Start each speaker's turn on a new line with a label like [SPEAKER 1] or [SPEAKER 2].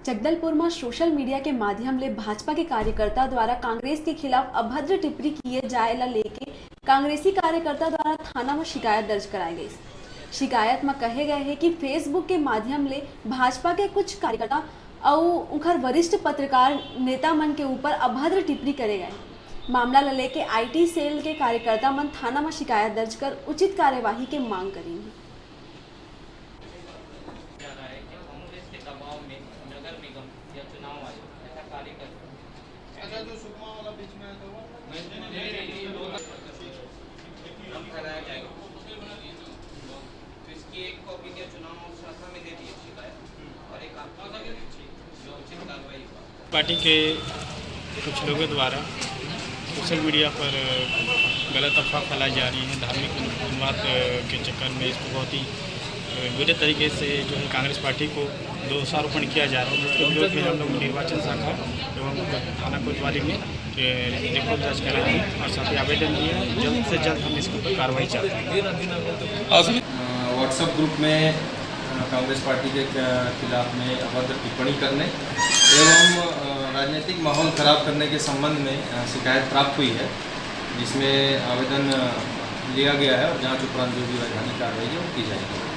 [SPEAKER 1] जगदलपुर में social media के माध्यम ले भाजपा के कार्यकर्ता द्वारा कांग्रेस के खिलाफ अभद्र टिप्पणी किए जाए ला लेके कांग्रेसी कार्यकर्ता द्वारा थाना में शिकायत दर्ज कराई गई। शिकायत में कहे गए है कि फेसबुक के माध्यम ले भाजपा के कुछ कार्यकर्ता और उनकर वरिष्ठ पत्रकार नेता मन के ऊपर अभद्र टिप्पणी करे गए। मामला ला लेके IT सेल के कार्यकर्ता मन थाना में शिकायत दर्ज कर उचित कार्यवाही के मांग करी।
[SPEAKER 2] जो सुकमा वाला बीच में है तो वो
[SPEAKER 3] कराया जाएगा। तो इसकी एक कॉपी के चुनाव शाखा में दे दी शिकायत और एक आपको जो उचित कार्रवाई
[SPEAKER 4] पार्टी के कुछ लोगों द्वारा सोशल मीडिया पर गलत अफवाह फैलाई जा रही है। धार्मिक उन्माद के चक्कर में इसको बहुत ही बुरे तरीके से जो है कांग्रेस पार्टी को दोषारोपण किया जा रहा है। उसके विरोध में हम लोग निर्वाचन शाखा एवं थाना कोतवाली में रिपोर्ट दर्ज कराए हैं और साथ ही आवेदन दिए हैं। जल्द से जल्द हम इसके ऊपर कार्रवाई चाहते हैं।
[SPEAKER 5] व्हाट्सएप ग्रुप में कांग्रेस पार्टी के खिलाफ में अभद्र टिप्पणी करने एवं राजनीतिक माहौल खराब करने के संबंध में शिकायत प्राप्त हुई है, जिसमें आवेदन लिया गया है और जांच उपरांत जो भी वैधानिक कार्रवाई है वो की जाएगी।